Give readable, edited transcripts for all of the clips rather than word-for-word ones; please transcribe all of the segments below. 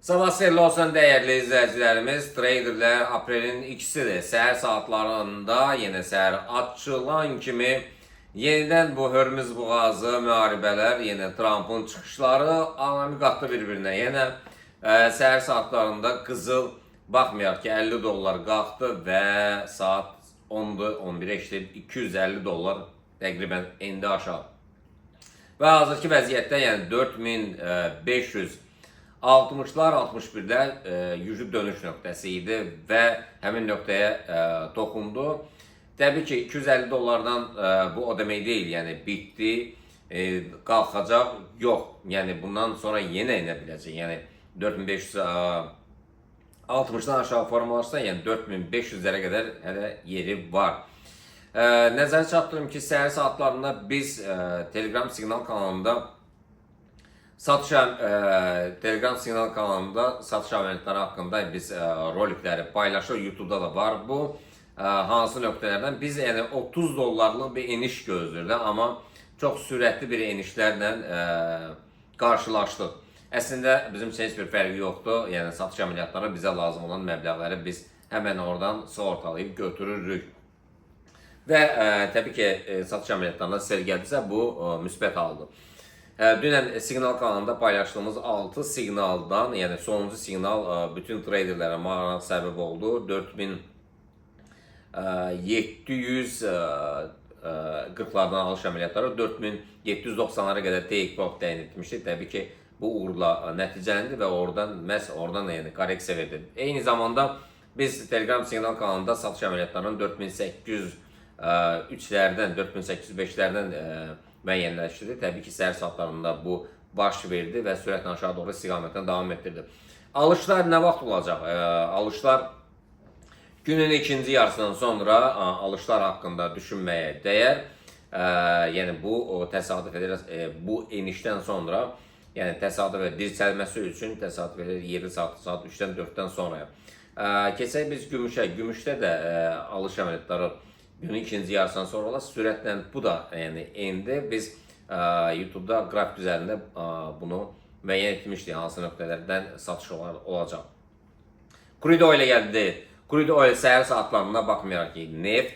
Sabah xeyirli olsun değerli izleyicilerimiz. Traderler aprelin ikisidir. Səhər saatlarında yine səhər açılan kimi yeniden bu Hörmüz boğazı müharibələr, yine Trump'ın çıxışları anami qatdı bir-birinə. Yenə səhər saatlarında qızıl baxmayaraq ki 50 dollar qalxdı və saat 10'du 11'e işləyib 250 dollar təqribən endi aşağı. Və hazırki vəziyyətdə yəni 4560'lar 61'lər yüklü dönüş nöqtəsi idi və həmin nöqtəyə toxundu. Təbii ki 250 dollardan bu o demək deyil, yəni bitdi, qalxacaq, yox. Yəni bundan sonra yenə inə biləcək. Yəni 4560'dan aşağı formalaşsa, yəni 4500'lərə qədər hələ yeri var. Nəzərə çatdırım ki, səhər saatlarında biz Telegram siqnal kanalında satış əməliyyatları haqqında biz rolikləri paylaşırıq. YouTube'da da var bu. Hansı nöqtələrdən biz yəni 30 dollarlıq bir eniş gözləyirdik, amma çox sürətli bir enişlərlə qarşılaşdıq. Əslində bizim üçün heç bir fərqi yoxdur. Yəni satış əməliyyatları bizə lazım olan məbləğləri biz həmən oradan sığortalayıb götürürük. Və təbii ki satış əməliyyatlarına sel gəldisə bu müsbət haldır. Dünən siqnal kanalında paylaşdığımız 6 siqnaldan, yəni sonuncu siqnal bütün traderlərə maraq səbəb oldu. 4740'lardan alış əməliyyatları 4790'lara qədər take profit təyin etmişdi. Təbii ki bu uğurla nəticələndi və oradan da yəni korreksiya verdi. Eyni zamanda biz Telegram siqnal kanalında satış əməliyyatlarının 4803'lərdən 4805'lərdən müəyyənləşdirdi. Təbii ki səhər saatlarında bu baş verdi və sürətlə aşağı doğru istiqamətlə davam etdirdi. Alışlar nə vaxt olacaq? Alışlar günün ikinci yarısından sonra alışlar haqqında düşünməyə dəyər. Yəni bu təsadüf edir, bu enişdən sonra, yəni təsadüf dirçəlməsi üçün təsadüf edir 7 saat 3'dən 4'dən sonraya. Keçək biz gümüşə. Gümüşdə də alış əməliyyatları günün ikinci yarısından sonra olar. Sürətlə bu da yəni endi. Biz YouTube'da qrafik üzərində bunu müəyyən etmişdik, hansı nöqtələrdən satış olacaq. Crude oil gəldi. Crude oil səhər saatlarında baxmayaraq ki neft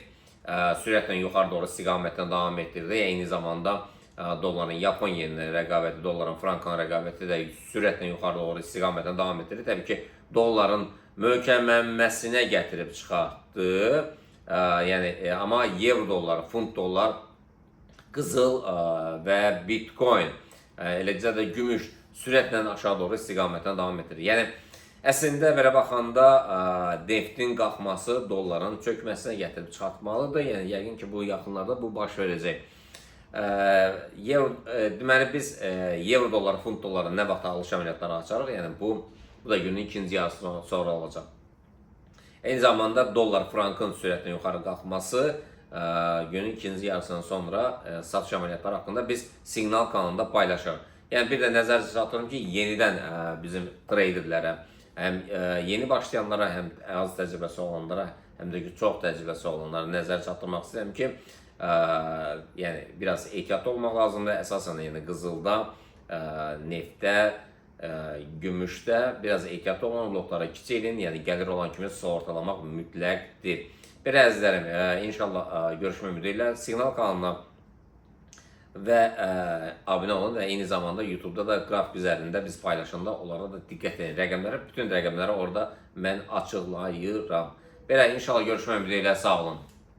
sürətlə yuxarı doğru istiqamətlə davam etdirdi. Eyni zamanda doların Yapon yeninə rəqabəti, doların frankın rəqabəti də sürətlə yuxarı doğru istiqamətlə davam etdirdi. Təbii ki doların möhkəmlənməsinə gətirib çıxartdı. Yəni amma euro dollar, funt dollar, qızıl və bitcoin, eləcə də gümüş sürətlə aşağı doğru istiqamətlə davam etdirir. Yəni əslində belə baxanda neftin qalxması dolların çökməsinə gətirib çıxartmalıdır. Yəni yəqin ki bu yaxınlarda bu baş verəcək. Deməli biz euro dollar, funt dolları nə vaxt alış əməliyyatları açarıq? Yəni bu da günün ikinci yarısından sonra olacaq. Eyni zamanda dollar frankın sürətlə yuxarı qalxması günün ikinci yarısından sonra satış əməliyyatları haqqında biz siqnal kanalında paylaşırıq. Yəni bir də nəzər çatdırım ki, yenidən bizim traderlərə, həm yeni başlayanlara, həm az təcrübəsi olanlara, həm də ki çox təcrübəsi olanlara nəzər çatdırmaq istəyirəm ki, yəni biraz ehtiyatlı olmaq lazımdır. Əsasən yəni qızılda, neftdə, gümüşdə biraz ehtiyatlı olan lotlara kiçilin, yəni gəlir olan kimi sığortalamaq mütləqdir. Bir əzizlərim, inşallah görüşmək ümidi ilə siqnal kanalına və abunə olun və eyni zamanda YouTube'da da qrafik üzərində biz paylaşanda onlara da diqqət edin. Rəqəmləri, bütün rəqəmləri orada mən açıqlayıram. Belə inşallah görüşmək ümidi ilə sağ olun.